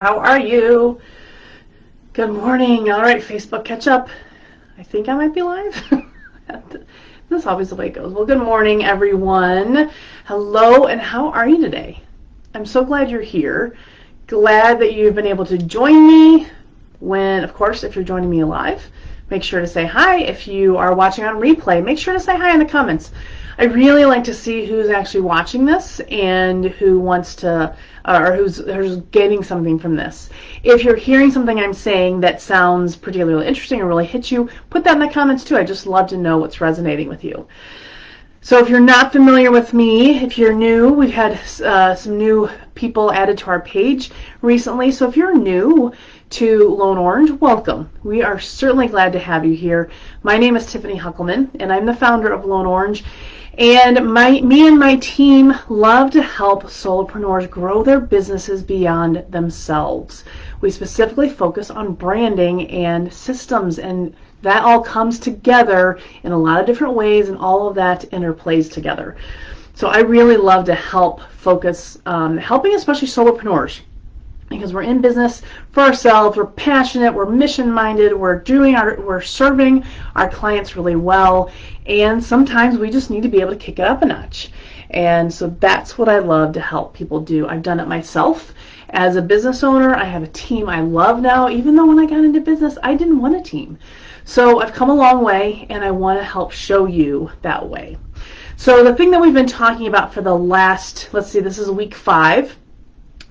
How are you? Good morning. All right, Facebook catch up. I think I might be live. That's always the way it goes. Well, good morning, everyone. Hello, and how are you today? I'm so glad you're here. Glad that you've been able to join me when, of course, if you're joining me live, make sure to say hi. If you are watching on replay, make sure to say hi in the comments. I really like to see who's actually watching this and who wants to, or who's getting something from this. If you're hearing something I'm saying that sounds particularly interesting or really hits you, put that in the comments too. I just love to know what's resonating with you. So if you're not familiar with me, if you're new, we've had some new people added to our page recently. So if you're new to Lone Orange, welcome. We are certainly glad to have you here. My name is Tiffany Huckelman, and I'm the founder of Lone Orange. And me and my team love to help solopreneurs grow their businesses beyond themselves. We specifically focus on branding and systems, and that all comes together in a lot of different ways, and all of that interplays together. So I really love to help focus helping especially solopreneurs, because we're in business for ourselves, we're passionate, we're mission-minded, we're serving our clients really well, and sometimes we just need to be able to kick it up a notch. And so that's what I love to help people do. I've done it myself as a business owner. I have a team I love now, even though when I got into business, I didn't want a team. So I've come a long way, and I want to help show you that way. So the thing that we've been talking about for the last, let's see, this is week 5,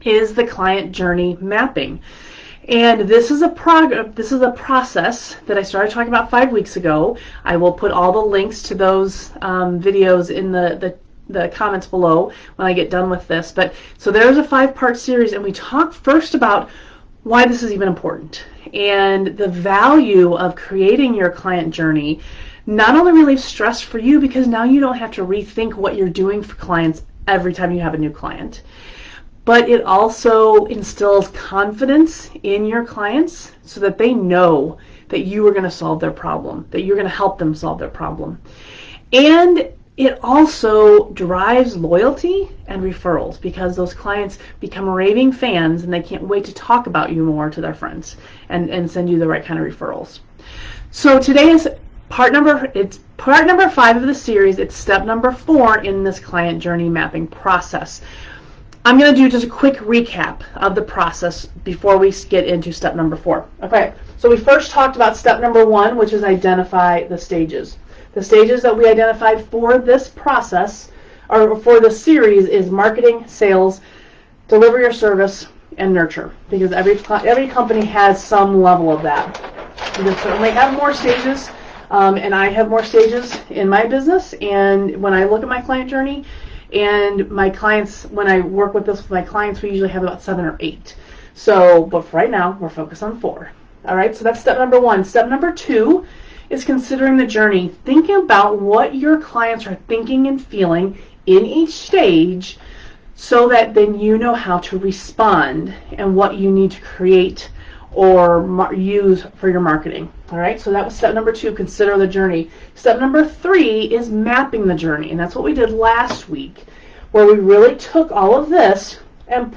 is the client journey mapping. And this is a process that I started talking about 5 weeks ago. I will put all the links to those videos in the comments below when I get done with this. But so there's a 5-part series, and we talk first about why this is even important and the value of creating your client journey. Not only relieves stress for you, because now you don't have to rethink what you're doing for clients every time you have a new client, but it also instills confidence in your clients so that they know that you are going to solve their problem, that you're going to help them solve their problem. And it also drives loyalty and referrals, because those clients become raving fans and they can't wait to talk about you more to their friends and send you the right kind of referrals. So today is part number 5 of the series. It's step number 4 in this client journey mapping process. I'm going to do just a quick recap of the process before we get into step number 4. Okay, so we first talked about step number 1, which is identify the stages. The stages that we identified for this process, or for this series, is marketing, sales, deliver your service, and nurture. Because every company has some level of that. You can certainly have more stages, and I have more stages in my business. And when I look at my client journey, and my clients, when I work with this with my clients, we usually have about 7 or 8. So, but for right now, we're focused on 4. All right, so that's step number 1. Step number 2 is considering the journey. Think about what your clients are thinking and feeling in each stage, so that then you know how to respond and what you need to create or use for your marketing. All right, so that was step number 2, consider the journey. Step number 3 is mapping the journey, and that's what we did last week, where we really took all of this and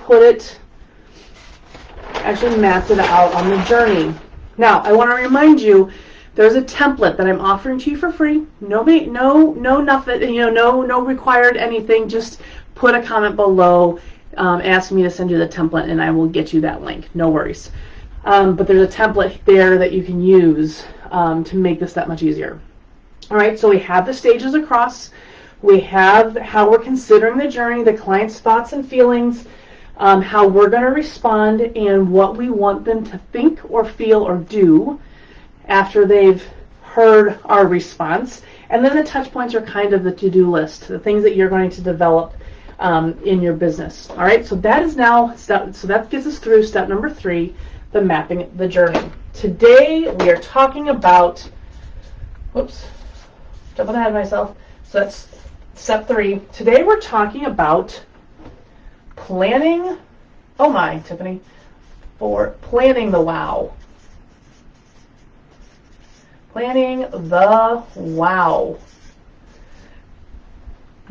actually mapped it out on the journey. Now, I want to remind you, there's a template that I'm offering to you for free. No nothing, no required anything. Just put a comment below, asking me to send you the template, and I will get you that link. No worries. But there's a template there that you can use to make this that much easier. All right, so we have the stages across. We have how we're considering the journey, the client's thoughts and feelings, how we're going to respond, and what we want them to think or feel or do after they've heard our response. And then the touch points are kind of the to-do list, the things that you're going to develop in your business. All right, so that is now so that gets us through step number 3, the mapping the journey. Today we are talking about, jumping ahead of myself. So that's step 3. Today we're talking about planning. Oh my, Tiffany, for planning the wow. Planning the wow.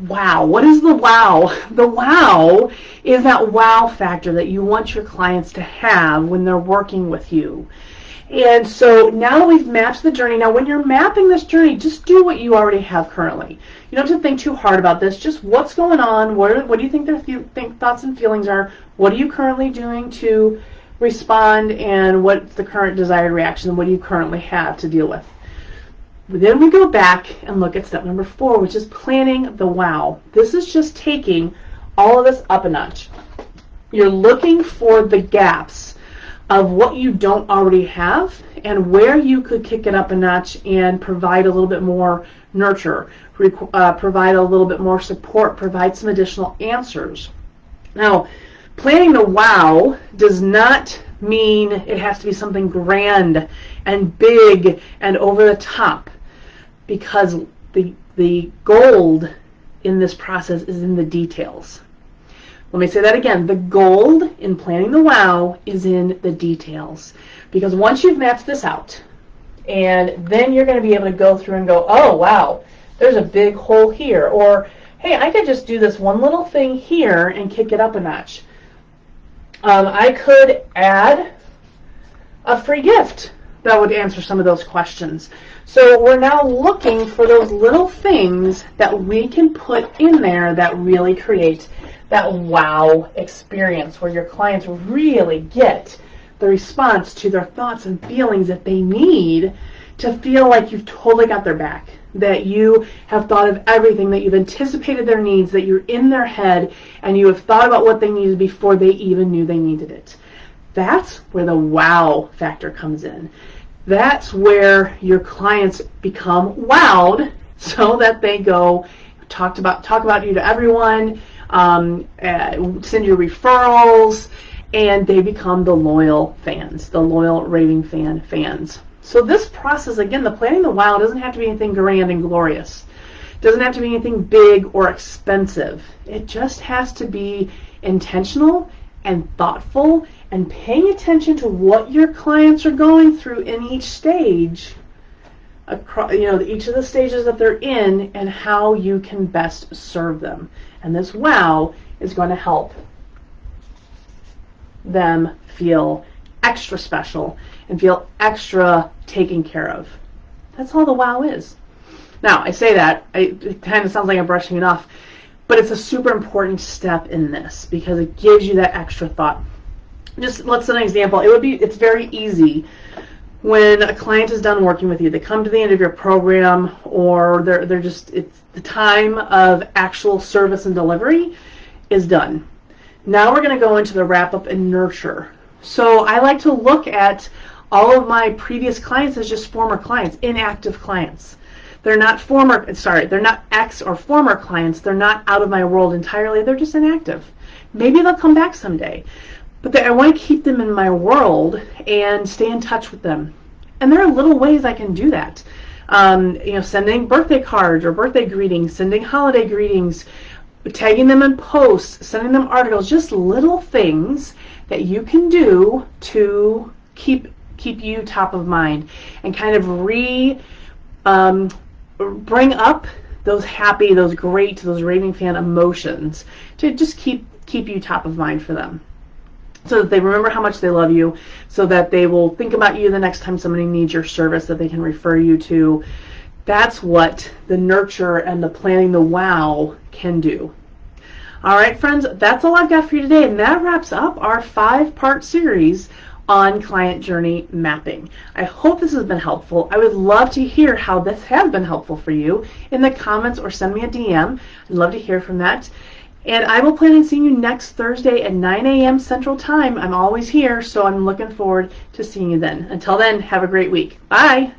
wow. What is the wow? The wow is that wow factor that you want your clients to have when they're working with you. And so now that we've mapped the journey, now when you're mapping this journey, just do what you already have currently. You don't have to think too hard about this. Just what's going on, what do you think their thoughts and feelings are, what are you currently doing to respond, and what's the current desired reaction, and what do you currently have to deal with. Then we go back and look at step number 4, which is planning the wow. This is just taking all of this up a notch. You're looking for the gaps of what you don't already have and where you could kick it up a notch and provide a little bit more nurture, provide a little bit more support, provide some additional answers. Now, planning the wow does not mean it has to be something grand and big and over the top, because the gold in this process is in the details. Let me say that again. The gold in planning the wow is in the details. Because once you've mapped this out, and then you're going to be able to go through and go, oh, wow, there's a big hole here. Or, hey, I could just do this one little thing here and kick it up a notch. I could add a free gift that would answer some of those questions. So we're now looking for those little things that we can put in there that really create that wow experience, where your clients really get the response to their thoughts and feelings that they need to feel like you've totally got their back, that you have thought of everything, that you've anticipated their needs, that you're in their head, and you have thought about what they needed before they even knew they needed it. That's where the wow factor comes in. That's where your clients become wowed, so that they go talk about you to everyone, send you referrals, and they become the loyal fans, the loyal raving fans. So this process, again, the planning the wow doesn't have to be anything grand and glorious. It doesn't have to be anything big or expensive. It just has to be intentional and thoughtful and paying attention to what your clients are going through in each stage, each of the stages that they're in, and how you can best serve them. And this wow is going to help them feel extra special and feel extra taken care of. That's all the wow is. Now, I say that, it kind of sounds like I'm brushing it off, but it's a super important step in this because it gives you that extra thought. Just let's set an example. It's very easy when a client is done working with you. They come to the end of your program, or it's the time of actual service and delivery is done. Now we're going to go into the wrap up and nurture. So I like to look at all of my previous clients as just former clients, inactive clients. They're not ex or former clients. They're not out of my world entirely. They're just inactive. Maybe they'll come back someday. But I want to keep them in my world and stay in touch with them. And there are little ways I can do that. Sending birthday cards or birthday greetings, sending holiday greetings, tagging them in posts, sending them articles, just little things that you can do to keep you top of mind and kind of bring up those happy, those great, those raving fan emotions to just keep you top of mind for them, so that they remember how much they love you, so that they will think about you the next time somebody needs your service that they can refer you to. That's what the nurture and the planning the wow can do. All right, friends, that's all I've got for you today, and that wraps up our 5-part series on client journey mapping. I hope this has been helpful. I would love to hear how this has been helpful for you in the comments, or send me a DM. I'd love to hear from that. And I will plan on seeing you next Thursday at 9 a.m. Central Time. I'm always here, so I'm looking forward to seeing you then. Until then, have a great week. Bye.